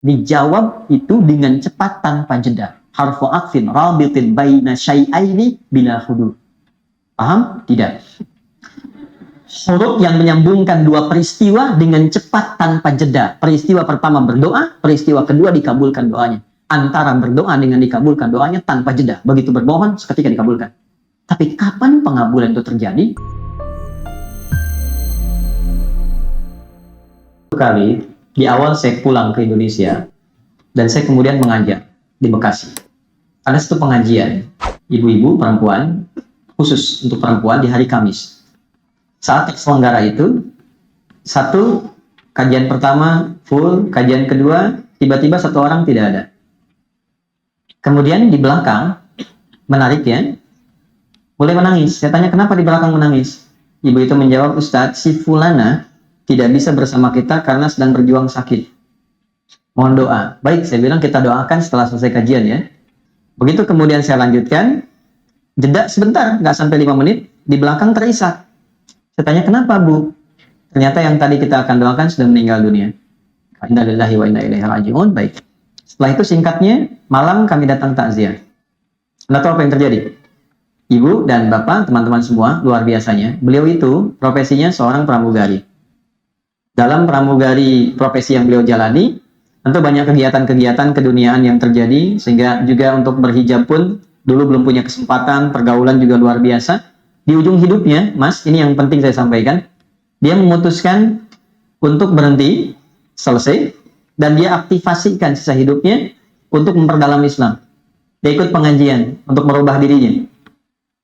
Dijawab itu dengan cepat tanpa jeda. Harfu aqfin rabitin baina syai'aini bila hudud. Paham? Tidak. Huruf yang menyambungkan dua peristiwa dengan cepat tanpa jeda. Peristiwa pertama berdoa, peristiwa kedua dikabulkan doanya. Antara berdoa dengan dikabulkan doanya tanpa jeda. Begitu bermohon, seketika dikabulkan. Tapi kapan pengabulan itu terjadi? Kali di awal saya pulang ke Indonesia dan saya kemudian mengajar di Bekasi. Ada satu pengajian ibu-ibu perempuan khusus untuk perempuan di hari Kamis. Saat terselenggara itu, satu kajian pertama full, kajian kedua tiba-tiba satu orang tidak ada. Kemudian di belakang, menarik ya, mulai menangis. Saya tanya kenapa di belakang menangis? Ibu itu menjawab, Ustadz, si Fulana tidak bisa bersama kita karena sedang berjuang sakit. Mohon doa. Baik, saya bilang kita doakan setelah selesai kajian ya. Begitu kemudian saya lanjutkan, jeda sebentar, nggak sampai 5 menit, di belakang terisak. Saya tanya, kenapa Bu? Ternyata yang tadi kita akan doakan sudah meninggal dunia. Inna lillahi wa inna ilaihi raji'un. Baik. Setelah itu singkatnya, malam kami datang takziah. Anda tahu apa yang terjadi? Ibu dan Bapak, teman-teman semua, luar biasanya. Beliau itu profesinya seorang pramugari. Dalam pramugari profesi yang beliau jalani, tentu banyak kegiatan-kegiatan keduniaan yang terjadi, sehingga juga untuk berhijab pun dulu belum punya kesempatan, pergaulan juga luar biasa. Di ujung hidupnya, Mas, ini yang penting saya sampaikan, dia memutuskan untuk berhenti, selesai, dan dia aktifasikan sisa hidupnya untuk memperdalam Islam. Dia ikut pengajian untuk merubah dirinya.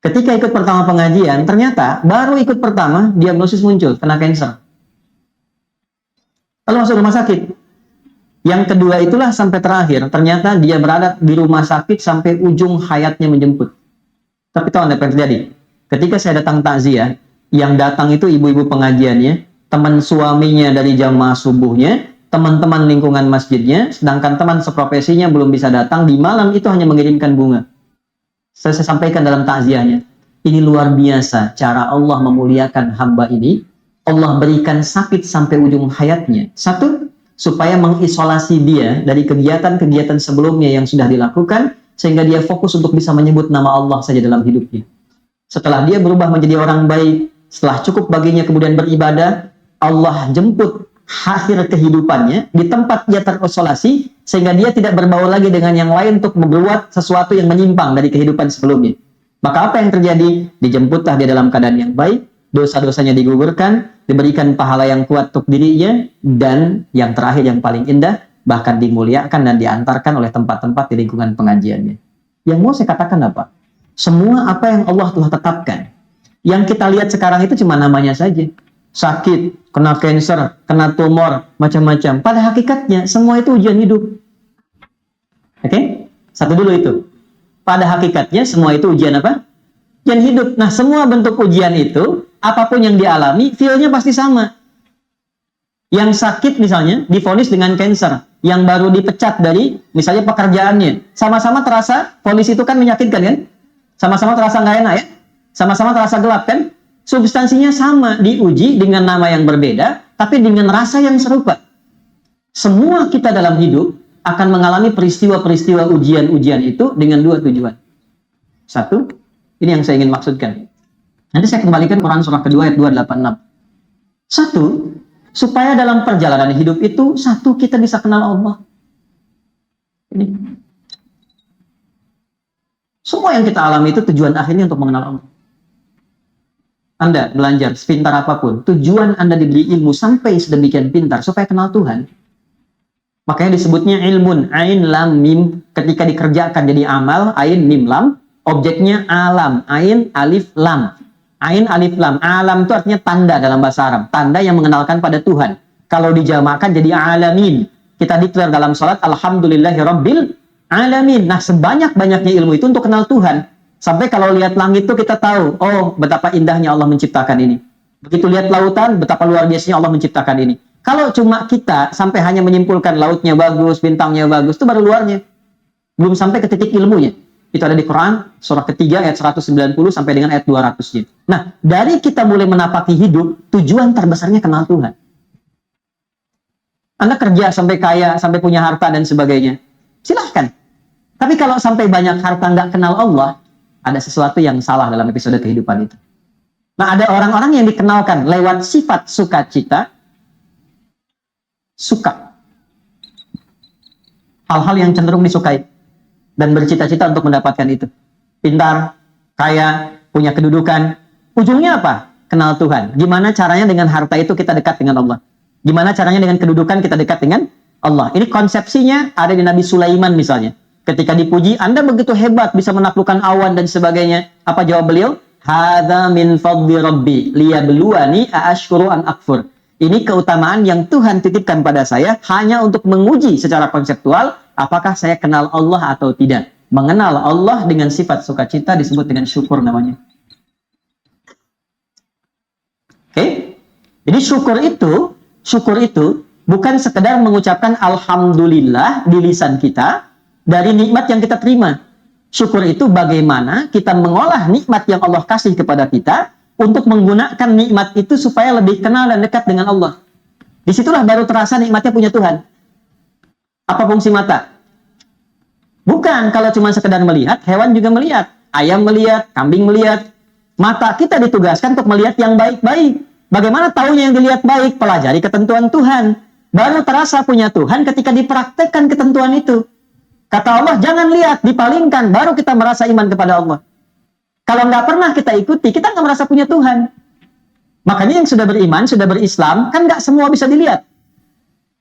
Ketika ikut pertama pengajian, ternyata baru ikut pertama, diagnosis muncul, kena kanker. Lalu masuk rumah sakit. Yang kedua itulah sampai terakhir, ternyata dia berada di rumah sakit sampai ujung hayatnya menjemput. Tapi tahu Anda apa yang terjadi? Ketika saya datang takziah, yang datang itu ibu-ibu pengajiannya, teman suaminya dari jamaah subuhnya, teman-teman lingkungan masjidnya, sedangkan teman seprofesinya belum bisa datang, di malam itu hanya mengirimkan bunga. Saya sampaikan dalam takziahnya, ini luar biasa cara Allah memuliakan hamba ini. Allah berikan sakit sampai ujung hayatnya. Satu, supaya mengisolasi dia dari kegiatan-kegiatan sebelumnya yang sudah dilakukan, sehingga dia fokus untuk bisa menyebut nama Allah saja dalam hidupnya. Setelah dia berubah menjadi orang baik, setelah cukup baginya kemudian beribadah, Allah jemput akhir kehidupannya di tempat dia terisolasi, sehingga dia tidak berbaur lagi dengan yang lain untuk membuat sesuatu yang menyimpang dari kehidupan sebelumnya. Maka apa yang terjadi? Dijemputlah dia dalam keadaan yang baik, dosa-dosanya digugurkan, diberikan pahala yang kuat untuk dirinya, dan yang terakhir yang paling indah, bahkan dimuliakan dan diantarkan oleh tempat-tempat di lingkungan pengajiannya. Yang mau saya katakan apa? Semua apa yang Allah telah tetapkan, yang kita lihat sekarang itu cuma namanya saja. Sakit, kena kanker, kena tumor, macam-macam. Pada hakikatnya, semua itu ujian hidup. Oke? Satu dulu itu. Pada hakikatnya, semua itu ujian apa? Ujian hidup. Nah, semua bentuk ujian itu, apapun yang dialami, feel-nya pasti sama. Yang sakit misalnya, divonis dengan kanker. Yang baru dipecat dari, misalnya pekerjaannya. Sama-sama terasa, vonis itu kan menyakitkan kan? Sama-sama terasa nggak enak ya? Sama-sama terasa gelap kan? Substansinya sama, diuji dengan nama yang berbeda, tapi dengan rasa yang serupa. Semua kita dalam hidup akan mengalami peristiwa-peristiwa ujian-ujian itu dengan dua tujuan. Satu, ini yang saya ingin maksudkan. Nanti saya kembalikan Quran surah kedua ayat 286. Satu, supaya dalam perjalanan hidup itu, satu, kita bisa kenal Allah. Ini. Semua yang kita alami itu tujuan akhirnya untuk mengenal Allah. Anda belajar sepintar apapun, tujuan Anda diberi ilmu sampai sedemikian pintar supaya kenal Tuhan. Makanya disebutnya ilmun, ain lam mim, ketika dikerjakan jadi amal, ain mim lam, objeknya alam, ain alif lam. Ain alif lam, alam itu artinya tanda dalam bahasa Arab, tanda yang mengenalkan pada Tuhan. Kalau dijamakkan jadi alamin. Kita declare dalam salat alhamdulillahi rabbil alamin. Nah, sebanyak-banyaknya ilmu itu untuk kenal Tuhan. Sampai kalau lihat langit itu kita tahu, oh betapa indahnya Allah menciptakan ini. Begitu lihat lautan, betapa luar biasanya Allah menciptakan ini. Kalau cuma kita sampai hanya menyimpulkan lautnya bagus, bintangnya bagus, itu baru luarnya. Belum sampai ke titik ilmunya. Itu ada di Quran, surah ketiga ayat 190 sampai dengan ayat 200-nya. Nah, dari kita mulai menapaki hidup, tujuan terbesarnya kenal Tuhan. Anda kerja sampai kaya, sampai punya harta dan sebagainya. Silahkan. Tapi kalau sampai banyak harta nggak kenal Allah, ada sesuatu yang salah dalam episode kehidupan itu. Nah, ada orang-orang yang dikenalkan lewat sifat sukacita, suka. Hal-hal yang cenderung disukai. Dan bercita-cita untuk mendapatkan itu. Pintar, kaya, punya kedudukan. Ujungnya apa? Kenal Tuhan. Gimana caranya dengan harta itu kita dekat dengan Allah? Gimana caranya dengan kedudukan kita dekat dengan Allah? Ini konsepsinya ada di Nabi Sulaiman misalnya. Ketika dipuji, Anda begitu hebat bisa menaklukkan awan dan sebagainya. Apa jawab beliau? Hadza min fadli rabbi liyabluwani aashkuru an akfur. Ini keutamaan yang Tuhan titipkan pada saya hanya untuk menguji secara konseptual apakah saya kenal Allah atau tidak. Mengenal Allah dengan sifat sukacita disebut dengan syukur namanya. Oke? Jadi syukur itu bukan sekedar mengucapkan alhamdulillah di lisan kita dari nikmat yang kita terima. Syukur itu bagaimana kita mengolah nikmat yang Allah kasih kepada kita untuk menggunakan nikmat itu supaya lebih kenal dan dekat dengan Allah. Disitulah baru terasa nikmatnya punya Tuhan. Apa fungsi mata? Bukan kalau cuma sekedar melihat, hewan juga melihat. Ayam melihat, kambing melihat. Mata kita ditugaskan untuk melihat yang baik-baik. Bagaimana taunya yang dilihat baik? Pelajari ketentuan Tuhan. Baru terasa punya Tuhan ketika dipraktekkan ketentuan itu. Kata Allah, jangan lihat, dipalingkan. Baru kita merasa iman kepada Allah. Kalau nggak pernah kita ikuti, kita nggak merasa punya Tuhan. Makanya yang sudah beriman, sudah berislam, kan nggak semua bisa dilihat.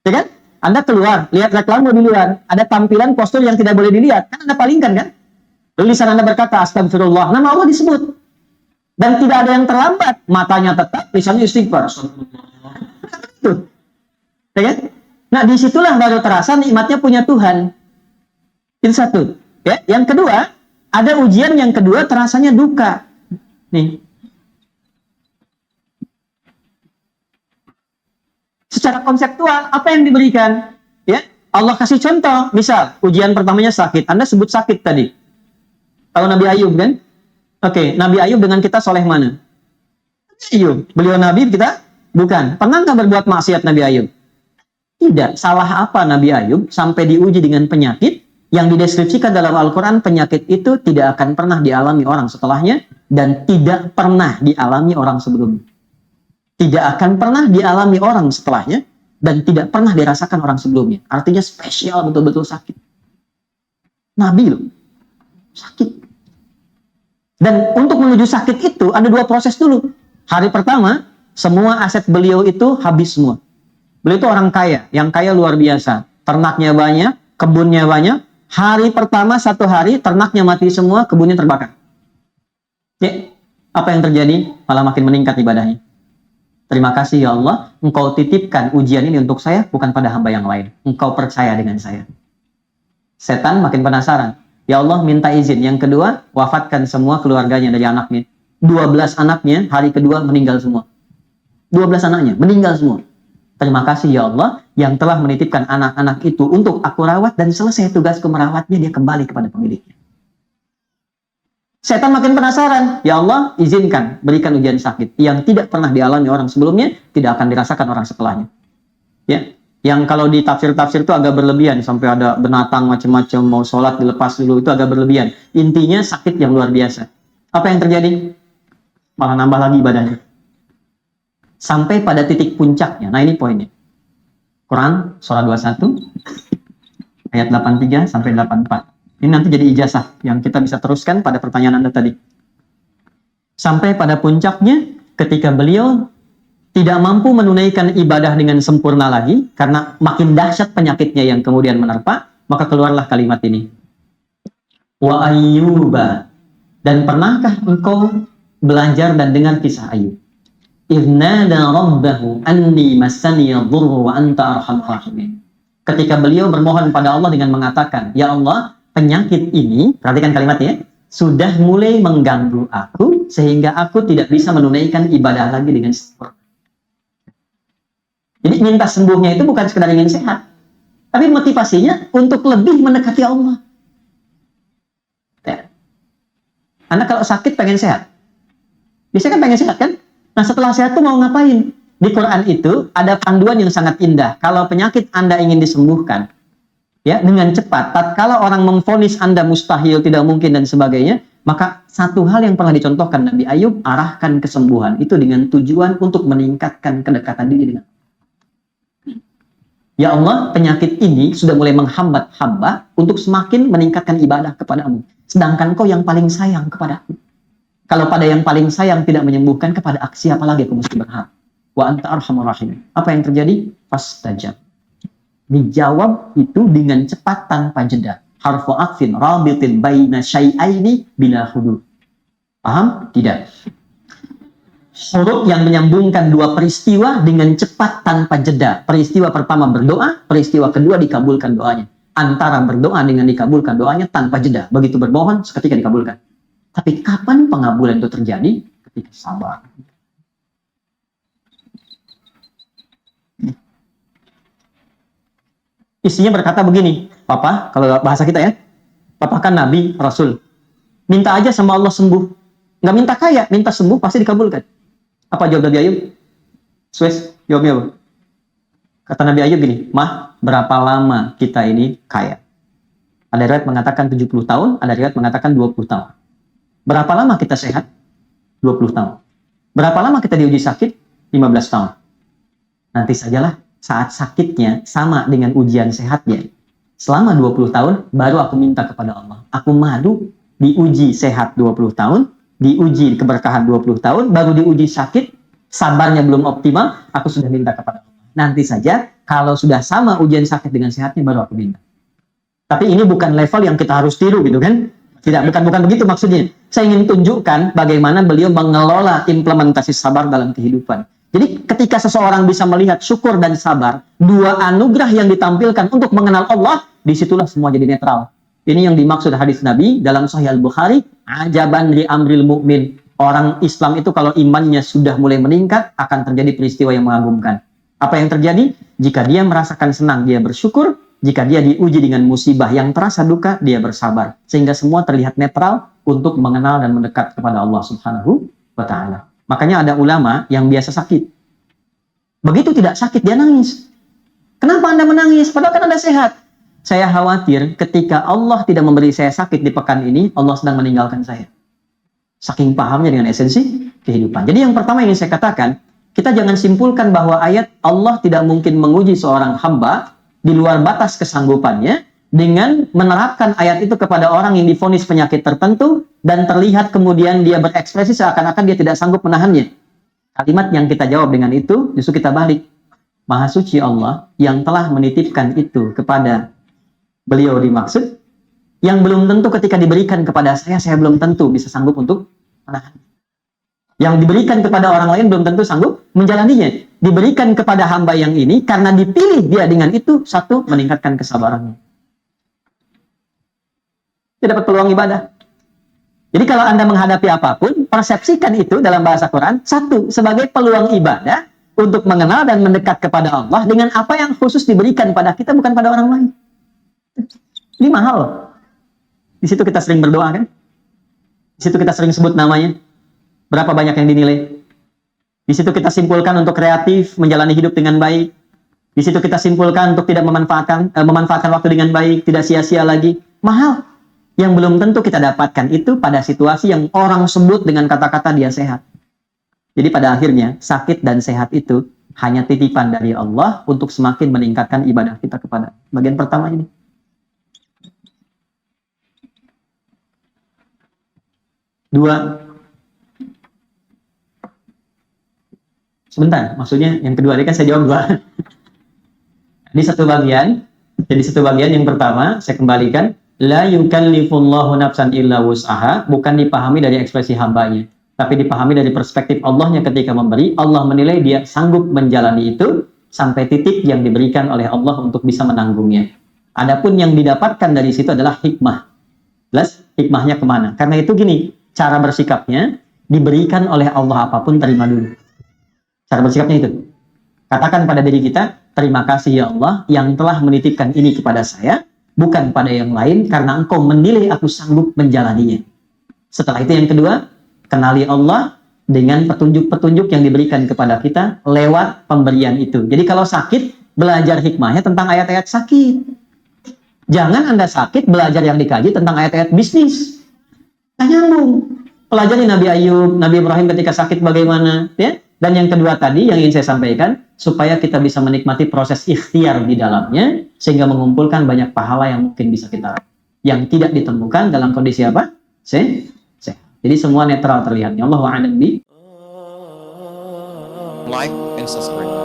Ya kan? Anda keluar, lihat reklame di luar. Ada tampilan postur yang tidak boleh dilihat. Kan Anda palingkan kan? Lalu lisan Anda berkata, astagfirullah. Nama Allah disebut. Dan tidak ada yang terlambat. Matanya tetap, lisannya istighfar. Itu. Ya kan? Nah, disitulah baru terasa nikmatnya punya Tuhan. Itu satu. Ya. Yang kedua, ada ujian yang kedua terasanya duka. Nih. Secara konseptual, apa yang diberikan? Ya, Allah kasih contoh. Misal, ujian pertamanya sakit. Anda sebut sakit tadi. Tahu Nabi Ayub kan? Oke, Nabi Ayub dengan kita soleh mana? Ayub. Beliau Nabi, kita bukan. Pernah nggak berbuat maksiat Nabi Ayub? Tidak. Salah apa Nabi Ayub sampai diuji dengan penyakit yang dideskripsikan dalam Al-Quran? Penyakit itu tidak akan pernah dialami orang setelahnya dan tidak pernah dialami orang sebelumnya. Tidak akan pernah dialami orang setelahnya dan tidak pernah dirasakan orang sebelumnya. Artinya spesial, betul-betul sakit. Nabi loh, sakit. Dan untuk menuju sakit itu ada dua proses dulu. Hari pertama, semua aset beliau itu habis semua. Beliau itu orang kaya, yang kaya luar biasa. Ternaknya banyak, kebunnya banyak. Hari pertama, satu hari, ternaknya mati semua, kebunnya terbakar. Ya, apa yang terjadi? Malah makin meningkat ibadahnya. Terima kasih ya Allah, Engkau titipkan ujian ini untuk saya, bukan pada hamba yang lain. Engkau percaya dengan saya. Setan makin penasaran. Ya Allah, minta izin. Yang kedua, wafatkan semua keluarganya dari anaknya. 12 anaknya, hari kedua meninggal semua. 12 anaknya, meninggal semua. Terima kasih ya Allah, yang telah menitipkan anak-anak itu untuk aku rawat, dan selesai tugasku merawatnya, dia kembali kepada pemiliknya. Setan makin penasaran. Ya Allah, izinkan, berikan ujian sakit yang tidak pernah dialami orang sebelumnya, tidak akan dirasakan orang setelahnya. Ya, yang kalau di tafsir-tafsir itu agak berlebihan, sampai ada binatang macam-macam, mau sholat dilepas dulu, itu agak berlebihan. Intinya sakit yang luar biasa. Apa yang terjadi? Malah nambah lagi ibadahnya. Sampai pada titik puncaknya. Nah, ini poinnya. Quran, surah 21, ayat 83 sampai 84. Ini nanti jadi ijazah yang kita bisa teruskan pada pertanyaan Anda tadi. Sampai pada puncaknya ketika beliau tidak mampu menunaikan ibadah dengan sempurna lagi karena makin dahsyat penyakitnya yang kemudian menerpa, maka keluarlah kalimat ini. Wa ayyuba. Dan pernahkah engkau belajar dan dengar kisah Ayub? Idnada rabbahu anni massani yadhurru wa anta arhamur rahimin. Ketika beliau bermohon pada Allah dengan mengatakan, ya Allah, penyakit ini, perhatikan kalimatnya, sudah mulai mengganggu aku sehingga aku tidak bisa menunaikan ibadah lagi dengan sempurna. Jadi minta sembuhnya itu bukan sekedar ingin sehat, tapi motivasinya untuk lebih mendekati Allah. Ya. Anda kalau sakit pengen sehat, biasanya kan pengen sehat kan? Nah setelah sehat tuh mau ngapain? Di Quran itu ada panduan yang sangat indah. Kalau penyakit Anda ingin disembuhkan, ya, dengan cepat, tatkala orang memvonis Anda mustahil, tidak mungkin dan sebagainya, maka satu hal yang pernah dicontohkan Nabi Ayub, arahkan kesembuhan itu dengan tujuan untuk meningkatkan kedekatan diri dengan Allah. Ya Allah, penyakit ini sudah mulai menghambat hamba untuk semakin meningkatkan ibadah kepadamu. Sedangkan kau yang paling sayang kepadaku. Kalau pada yang paling sayang tidak menyembuhkan, kepada siapa lagi aku mesti berharap? Wa anta arhamur rahim. Apa yang terjadi? Fastajab. Dijawab itu dengan cepat tanpa jeda. Harfu aqfin rabitin baina syai'aini bila hudud. Paham? Tidak. Huruf yang menyambungkan dua peristiwa dengan cepat tanpa jeda. Peristiwa pertama berdoa, peristiwa kedua dikabulkan doanya. Antara berdoa dengan dikabulkan doanya tanpa jeda. Begitu bermohon, seketika dikabulkan. Tapi kapan pengabulan itu terjadi? Ketika sabar. Istrinya berkata begini, Papa, kalau bahasa kita ya, Papa kan Nabi, Rasul. Minta aja sama Allah sembuh. Nggak minta kaya, minta sembuh, pasti dikabulkan. Apa jawab Nabi Ayub? Suez, jawabnya apa? Kata Nabi Ayub gini, Mah, berapa lama kita ini kaya? Ada riwayat mengatakan 70 tahun, ada riwayat mengatakan 20 tahun. Berapa lama kita sehat? 20 tahun. Berapa lama kita diuji sakit? 15 tahun. Nanti sajalah saat sakitnya sama dengan ujian sehatnya. Selama 20 tahun, baru aku minta kepada Allah. Aku madu, diuji sehat 20 tahun, diuji keberkahan 20 tahun, baru diuji sakit, sabarnya belum optimal, aku sudah minta kepada Allah. Nanti saja, kalau sudah sama ujian sakit dengan sehatnya, baru aku minta. Tapi ini bukan level yang kita harus tiru gitu kan? Tidak, bukan begitu maksudnya. Saya ingin tunjukkan bagaimana beliau mengelola implementasi sabar dalam kehidupan. Jadi ketika seseorang bisa melihat syukur dan sabar, dua anugerah yang ditampilkan untuk mengenal Allah, disitulah semua jadi netral. Ini yang dimaksud hadis Nabi dalam Sahih Al-Bukhari, ajaban li amril mu'min. Orang Islam itu kalau imannya sudah mulai meningkat, akan terjadi peristiwa yang mengagumkan. Apa yang terjadi? Jika dia merasakan senang, dia bersyukur. Jika dia diuji dengan musibah yang terasa duka, dia bersabar. Sehingga semua terlihat netral untuk mengenal dan mendekat kepada Allah Subhanahu wa Ta'ala. Makanya ada ulama yang biasa sakit. Begitu tidak sakit, dia nangis. Kenapa Anda menangis? Padahal kan Anda sehat. Saya khawatir ketika Allah tidak memberi saya sakit di pekan ini, Allah sedang meninggalkan saya. Saking pahamnya dengan esensi kehidupan. Jadi yang pertama yang saya katakan, kita jangan simpulkan bahwa ayat Allah tidak mungkin menguji seorang hamba di luar batas kesanggupannya dengan menerapkan ayat itu kepada orang yang divonis penyakit tertentu dan terlihat kemudian dia berekspresi seakan-akan dia tidak sanggup menahannya. Kalimat yang kita jawab dengan itu justru kita balik. Maha suci Allah yang telah menitipkan itu kepada beliau dimaksud, yang belum tentu ketika diberikan kepada saya belum tentu bisa sanggup untuk menahan. Yang diberikan kepada orang lain belum tentu sanggup menjalaninya. Diberikan kepada hamba yang ini karena dipilih dia dengan itu, satu, meningkatkan kesabarannya. Dia dapat peluang ibadah. Jadi kalau Anda menghadapi apapun, persepsikan itu dalam bahasa Quran, satu, sebagai peluang ibadah untuk mengenal dan mendekat kepada Allah dengan apa yang khusus diberikan pada kita, bukan pada orang lain. Ini mahal. Di situ kita sering berdoa kan? Di situ kita sering sebut namanya. Berapa banyak yang dinilai? Di situ kita simpulkan untuk kreatif, menjalani hidup dengan baik. Di situ kita simpulkan untuk tidak memanfaatkan waktu dengan baik, tidak sia-sia lagi. Mahal. Yang belum tentu kita dapatkan itu pada situasi yang orang sebut dengan kata-kata dia sehat. Jadi pada akhirnya, sakit dan sehat itu hanya titipan dari Allah untuk semakin meningkatkan ibadah kita kepada. Bagian pertama ini. Dua. Sebentar, maksudnya yang kedua, ini kan saya jawab dua. Di satu bagian, jadi satu bagian yang pertama, saya kembalikan. La yukallifullahu nafsan illa wus'aha, bukan dipahami dari ekspresi hambanya, tapi dipahami dari perspektif Allahnya ketika memberi. Allah menilai dia sanggup menjalani itu sampai titik yang diberikan oleh Allah untuk bisa menanggungnya. Adapun yang didapatkan dari situ adalah hikmah. Jelas hikmahnya kemana? Karena itu gini, cara bersikapnya diberikan oleh Allah apapun, terima dulu. Cara bersikapnya itu. Katakan pada diri kita, terima kasih ya Allah yang telah menitipkan ini kepada saya, bukan pada yang lain, karena engkau menilai aku sanggup menjalaninya. Setelah itu yang kedua, kenali Allah, dengan petunjuk-petunjuk yang diberikan kepada kita lewat pemberian itu. Jadi kalau sakit, belajar hikmahnya tentang ayat-ayat sakit. Jangan Anda sakit belajar yang dikaji tentang ayat-ayat bisnis. Nah, nyambung. Pelajari Nabi Ayub, Nabi Ibrahim ketika sakit bagaimana, ya. Dan yang kedua tadi yang ingin saya sampaikan, supaya kita bisa menikmati proses ikhtiar di dalamnya, sehingga mengumpulkan banyak pahala yang mungkin bisa kita yang tidak ditemukan dalam kondisi apa? Sehat. Jadi semua netral terlihatnya. Allahu a'lam bi. Like and subscribe.